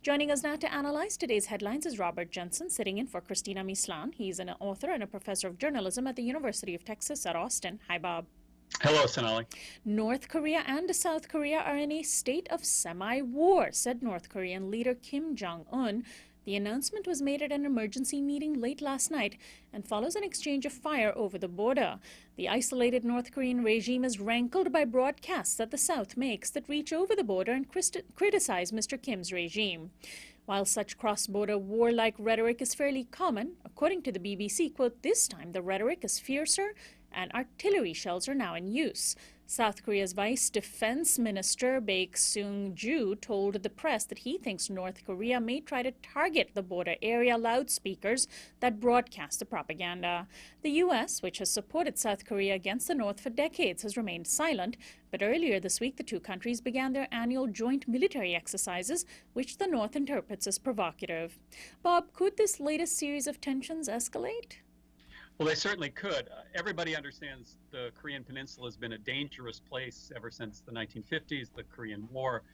Joining us now to analyze today's headlines is Robert Jensen, sitting in for Christina Mislan. He's an author and a professor of journalism at the University of Texas at Austin. Hi, Bob. Hello, Sonali. North Korea and South Korea are in a state of semi-war, said North Korean leader Kim Jong-un. The announcement was made at an emergency meeting late last night and follows an exchange of fire over the border. The isolated North Korean regime is rankled by broadcasts that the South makes that reach over the border and criticize Mr. Kim's regime. While such cross-border warlike rhetoric is fairly common, according to the BBC, quote, this time the rhetoric is fiercer and artillery shells are now in use. South Korea's Vice Defense Minister Baek Seung-ju told the press that he thinks North Korea may try to target the border area loudspeakers that broadcast the propaganda. The U.S., which has supported South Korea against the North for decades, has remained silent, but earlier this week the two countries began their annual joint military exercises, which the North interprets as provocative. Bob, could this latest series of tensions escalate? Well, they certainly could. Everybody understands the Korean Peninsula has been a dangerous place ever since the 1950s, the Korean War.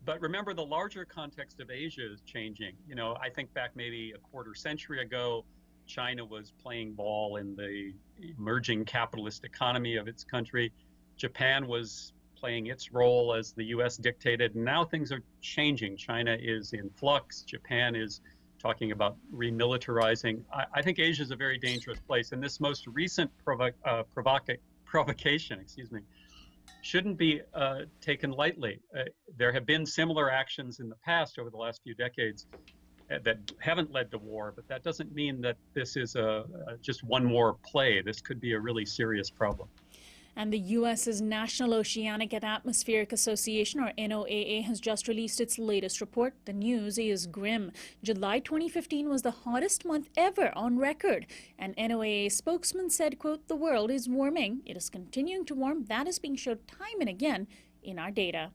But remember, the larger context of Asia is changing. You know, I think back maybe a quarter century ago, China was playing ball in the emerging capitalist economy of its country. Japan was playing its role as the U.S. dictated. And now things are changing. China is in flux. Japan is talking about remilitarizing. I think Asia is a very dangerous place, and this most recent provocation, shouldn't be taken lightly. There have been similar actions in the past over the last few decades that haven't led to war, but that doesn't mean that this is just one more play. This could be a really serious problem. And the U.S.'s National Oceanic and Atmospheric Association, or NOAA, has just released its latest report. The news is grim. July 2015 was the hottest month ever on record. An NOAA spokesman said, quote, the world is warming. It is continuing to warm. That is being showed time and again in our data.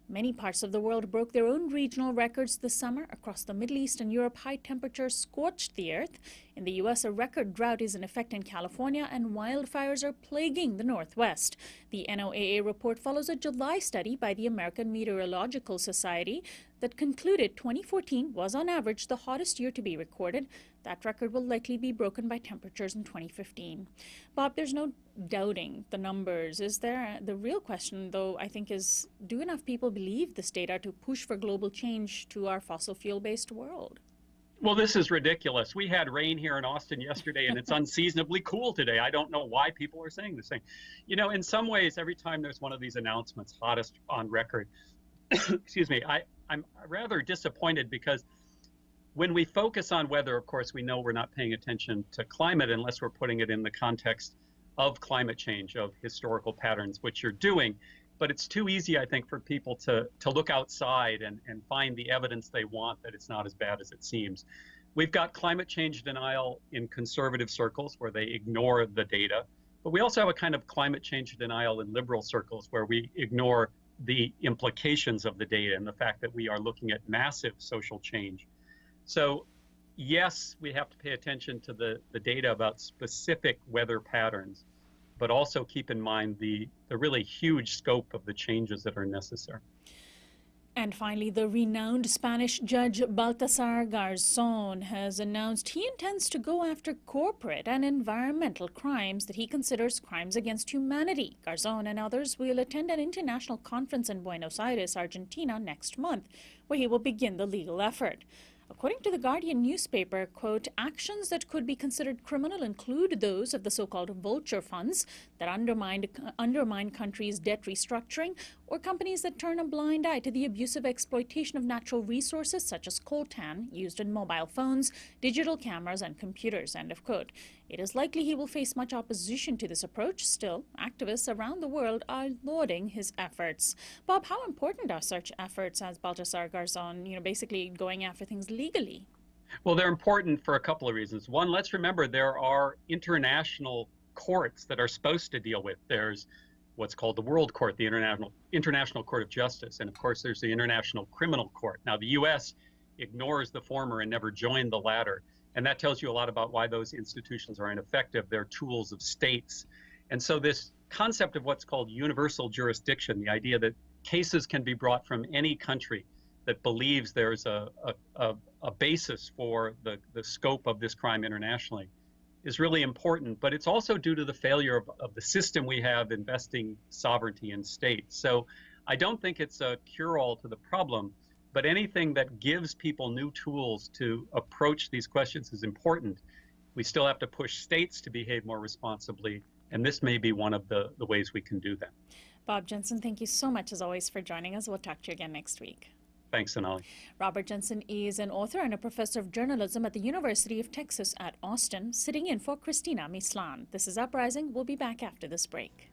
Many parts of the world broke their own regional records this summer. Across the Middle East and Europe, high temperatures scorched the earth. In the U.S., a record drought is in effect in California, and wildfires are plaguing the Northwest. The NOAA report follows a July study by the American Meteorological Society that concluded 2014 was on average the hottest year to be recorded. That record will likely be broken by temperatures in 2015. Bob, there's no doubting the numbers, is there? The real question, though, I think is, do enough people believe this data to push for global change to our fossil fuel-based world? Well, this is ridiculous. We had rain here in Austin yesterday, and it's unseasonably cool today. I don't know why people are saying this thing. You know, in some ways, every time there's one of these announcements, hottest on record, I'm rather disappointed because when we focus on weather, of course, we know we're not paying attention to climate unless we're putting it in the context of climate change, of historical patterns, which you're doing. But it's too easy, I think, for people to look outside and find the evidence they want that it's not as bad as it seems. We've got climate change denial in conservative circles where they ignore the data. But we also have a kind of climate change denial in liberal circles where we ignore the implications of the data and the fact that we are looking at massive social change. So yes, we have to pay attention to the data about specific weather patterns, but also keep in mind the really huge scope of the changes that are necessary. And finally, the renowned Spanish judge Baltasar Garzón has announced he intends to go after corporate and environmental crimes that he considers crimes against humanity. Garzón and others will attend an international conference in Buenos Aires, Argentina, next month, where he will begin the legal effort. According to the Guardian newspaper, quote, actions that could be considered criminal include those of the so-called vulture funds that undermine countries' debt restructuring, or companies that turn a blind eye to the abusive exploitation of natural resources such as coltan used in mobile phones, digital cameras, and computers, end of quote. It is likely he will face much opposition to this approach. Still, activists around the world are lauding his efforts. Bob, how important are such efforts as Baltasar Garzón, basically going after things legally? Well, they're important for a couple of reasons. One, let's remember there are international courts that are supposed to deal with. There's what's called the World Court, the International Court of Justice. And of course, there's the International Criminal Court. Now, the U.S. ignores the former and never joined the latter. And that tells you a lot about why those institutions are ineffective. They're tools of states. And so this concept of what's called universal jurisdiction, the idea that cases can be brought from any country that believes there's a basis for the scope of this crime internationally is really important, but it's also due to the failure of the system we have investing sovereignty in states. So I don't think it's a cure-all to the problem, but anything that gives people new tools to approach these questions is important. We still have to push states to behave more responsibly, and this may be one of the ways we can do that. Bob Jensen, thank you so much as always for joining us. We'll talk to you again next week. Thanks, Sonali. Robert Jensen is an author and a professor of journalism at the University of Texas at Austin, sitting in for Christina Mislan. This is Uprising. We'll be back after this break.